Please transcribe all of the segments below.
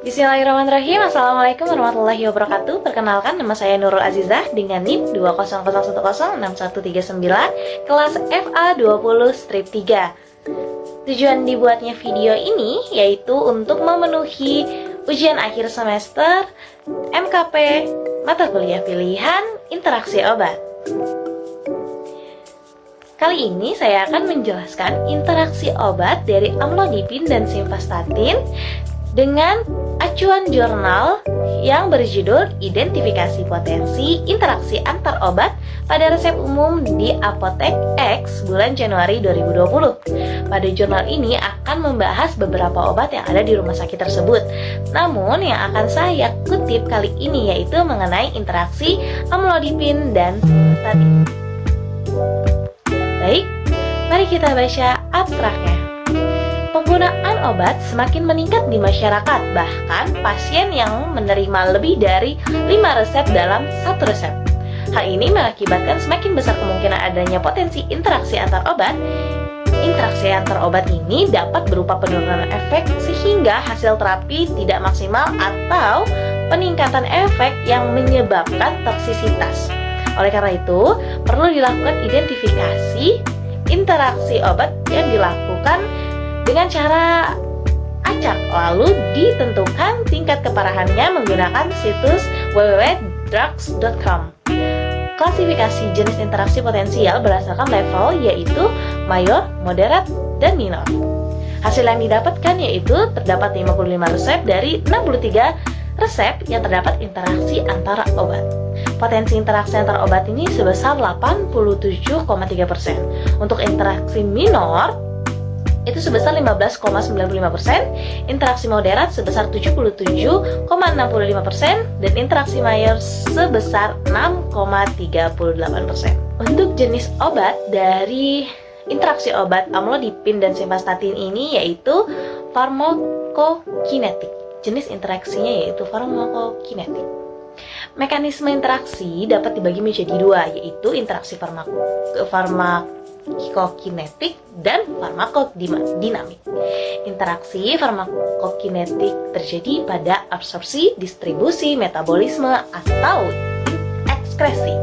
Bismillahirrahmanirrahim. Assalamualaikum warahmatullahi wabarakatuh. Perkenalkan, nama saya Nurul Azizah dengan NIM 200106139, kelas FA20 strip 3. Tujuan dibuatnya video ini yaitu untuk memenuhi ujian akhir semester MKP mata kuliah pilihan interaksi obat. Kali ini saya akan menjelaskan interaksi obat dari amlodipin dan simvastatin dengan acuan jurnal yang berjudul Identifikasi Potensi Interaksi Antar Obat pada Resep Umum di Apotek X bulan Januari 2020. Pada jurnal ini akan membahas beberapa obat yang ada di rumah sakit tersebut. Namun yang akan saya kutip kali ini yaitu mengenai interaksi amlodipin dan simvastatin. Baik, mari kita baca abstraknya. Penggunaan obat semakin meningkat di masyarakat, bahkan pasien yang menerima lebih dari 5 resep dalam satu resep. Hal ini mengakibatkan semakin besar kemungkinan adanya potensi interaksi antar obat. Interaksi antar obat ini dapat berupa penurunan efek sehingga hasil terapi tidak maksimal atau peningkatan efek yang menyebabkan toksisitas. Oleh karena itu, perlu dilakukan identifikasi interaksi obat yang dilakukan dengan cara acak, lalu ditentukan tingkat keparahannya menggunakan situs www.drugs.com. Klasifikasi jenis interaksi potensial berdasarkan level yaitu mayor, moderat, dan minor. Hasil yang didapatkan yaitu terdapat 55 resep dari 63 resep yang terdapat interaksi antara obat. Potensi interaksi antara obat ini sebesar 87,3%. Untuk interaksi minor itu sebesar 15,95%, interaksi moderat sebesar 77,65%, dan interaksi mayor sebesar 6,38%. Untuk jenis obat dari interaksi obat amlodipin dan simvastatin ini yaitu farmakokinetik. Jenis interaksinya yaitu farmakokinetik. Mekanisme interaksi dapat dibagi menjadi dua, yaitu interaksi farmakokinetik dan farmakodinamik. Interaksi farmakokinetik terjadi pada absorpsi, distribusi, metabolisme, atau ekskresi.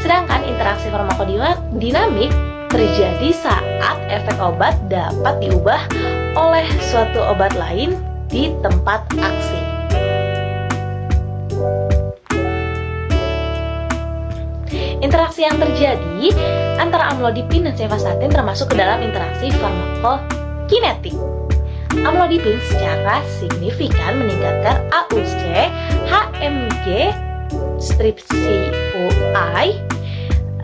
Sedangkan interaksi farmakodinamik terjadi saat efek obat dapat diubah oleh suatu obat lain di tempat aksi. Interaksi yang terjadi antara amlodipin dan simvastatin termasuk ke dalam interaksi farmakokinetik. Amlodipin secara signifikan meningkatkan AUC, HMG, strip CoI,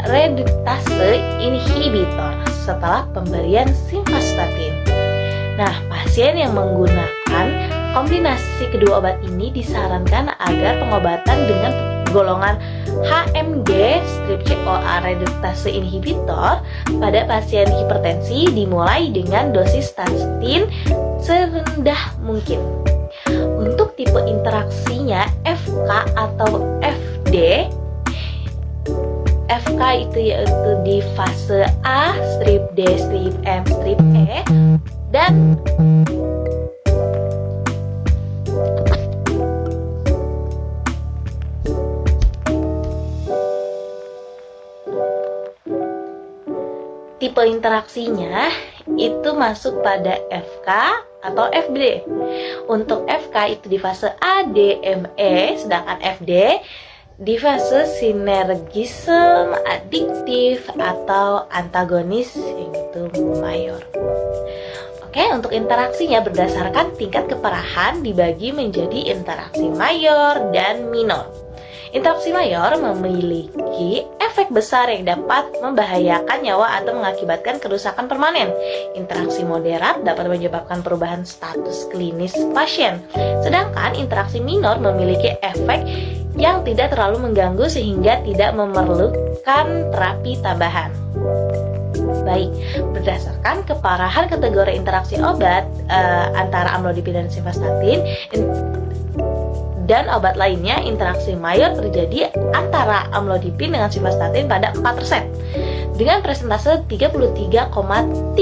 reduktase inhibitor setelah pemberian simvastatin. Nah, pasien yang menggunakan kombinasi kedua obat ini disarankan agar pengobatan dengan golongan HMG strip CoA reduktase inhibitor pada pasien hipertensi dimulai dengan dosis statin serendah mungkin. Untuk tipe interaksinya FK atau FD, FK itu yaitu di fase A, strip D, strip M, strip E, dan tipe interaksinya itu masuk pada FK atau FD. Untuk FK itu di fase A, D, M, E, sedangkan FD di fase sinergisme adiktif atau antagonis yaitu mayor. Oke, untuk interaksinya berdasarkan tingkat keparahan dibagi menjadi interaksi mayor dan minor. Interaksi mayor memiliki efek besar yang dapat membahayakan nyawa atau mengakibatkan kerusakan permanen. Interaksi moderat dapat menyebabkan perubahan status klinis pasien. Sedangkan interaksi minor memiliki efek yang tidak terlalu mengganggu sehingga tidak memerlukan terapi tambahan. Baik, berdasarkan keparahan kategori interaksi obat antara amlodipin dan simvastatin dan obat lainnya, interaksi mayor terjadi antara amlodipin dengan simvastatin pada 4% dengan persentase 33,33%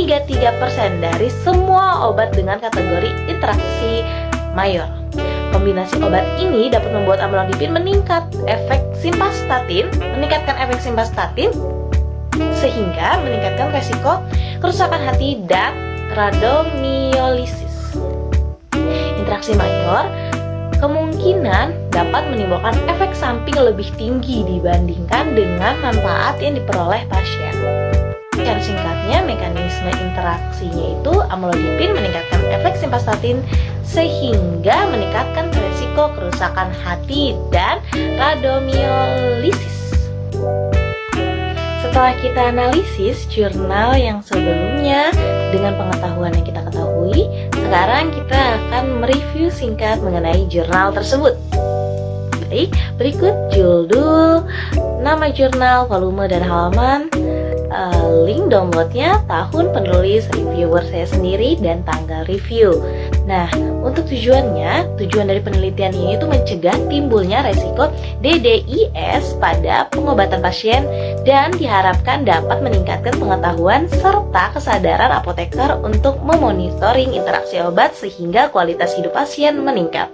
dari semua obat dengan kategori interaksi mayor. Kombinasi obat ini dapat membuat amlodipin meningkatkan efek simvastatin sehingga meningkatkan resiko kerusakan hati dan rhabdomyolysis. Interaksi mayor kemungkinan dapat menimbulkan efek samping lebih tinggi dibandingkan dengan manfaat yang diperoleh pasien. Secara singkatnya, mekanisme interaksinya itu amlodipin meningkatkan efek simvastatin sehingga meningkatkan risiko kerusakan hati dan rhabdomyolysis. Setelah kita analisis jurnal yang sebelumnya dengan pengetahuan yang kita ketahui, sekarang kita akan mereview singkat mengenai jurnal tersebut. Baik, berikut judul, nama jurnal, volume, dan halaman, link downloadnya, tahun penulis, reviewer saya sendiri, dan tanggal review. Nah, untuk tujuan dari penelitian ini itu mencegah timbulnya resiko DDIS pada pengobatan pasien dan diharapkan dapat meningkatkan pengetahuan serta kesadaran apoteker untuk memonitoring interaksi obat sehingga kualitas hidup pasien meningkat.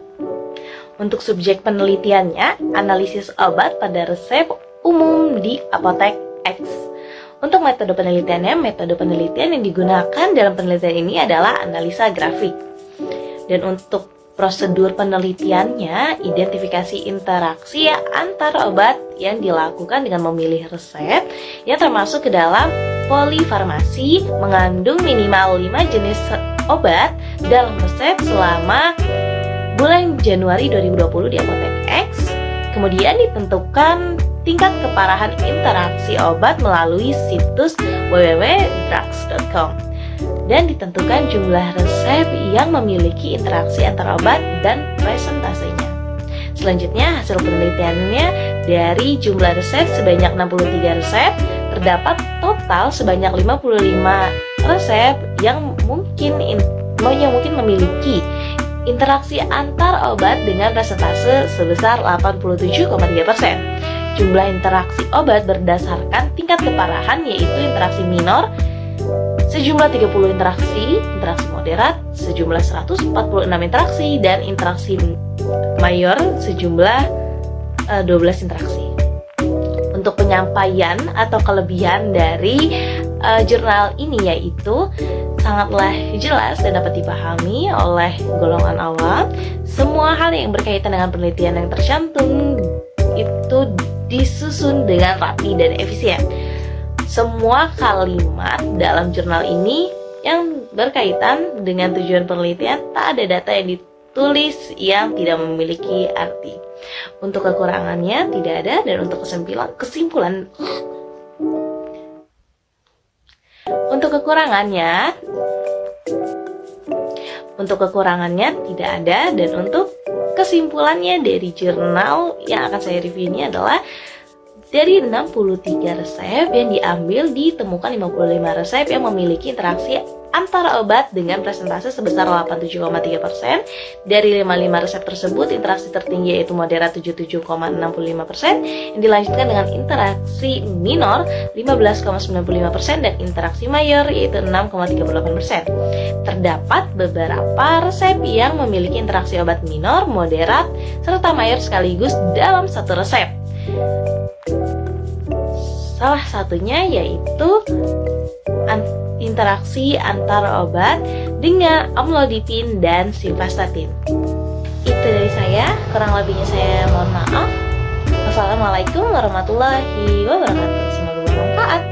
Untuk subjek penelitiannya, analisis obat pada resep umum di apotek X. Untuk metode penelitian yang digunakan dalam penelitian ini adalah analisa grafik. Dan untuk prosedur penelitiannya, identifikasi interaksi antar obat yang dilakukan dengan memilih resep yang termasuk ke dalam polifarmasi mengandung minimal 5 jenis obat dalam resep selama bulan Januari 2020 di apotek X. Kemudian ditentukan tingkat keparahan interaksi obat melalui situs www.drugs.com dan ditentukan jumlah resep yang memiliki interaksi antar obat dan presentasenya. Selanjutnya, hasil penelitiannya dari jumlah resep sebanyak 63 resep, terdapat total sebanyak 55 resep yang mungkin memiliki interaksi antar obat dengan presentase sebesar 87,3%. Jumlah interaksi obat berdasarkan tingkat keparahan yaitu interaksi minor sejumlah 30 interaksi moderat sejumlah 146 interaksi, dan interaksi mayor sejumlah 12 interaksi. Untuk penyampaian atau kelebihan dari jurnal ini yaitu sangatlah jelas dan dapat dipahami oleh golongan awam. Semua hal yang berkaitan dengan penelitian yang tercantum itu disusun dengan rapi dan efisien. Semua kalimat dalam jurnal ini yang berkaitan dengan tujuan penelitian, tak ada data yang ditulis yang tidak memiliki arti. Untuk kekurangannya tidak ada, dan untuk kekurangannya tidak ada, dan untuk kesimpulannya dari jurnal yang akan saya review ini adalah dari 63 resep yang diambil ditemukan 55 resep yang memiliki interaksi antara obat dengan presentase sebesar 87,3%. Dari 55 resep tersebut, interaksi tertinggi yaitu moderat 77,65%, yang dilanjutkan dengan interaksi minor 15,95% dan interaksi mayor yaitu 6,38%. Terdapat beberapa resep yang memiliki interaksi obat minor, moderat, serta mayor sekaligus dalam satu resep. Salah satunya yaitu interaksi antar obat dengan amlodipin dan simvastatin. Itu dari saya, kurang lebihnya saya mohon maaf. Wassalamualaikum warahmatullahi wabarakatuh. Semoga bermanfaat.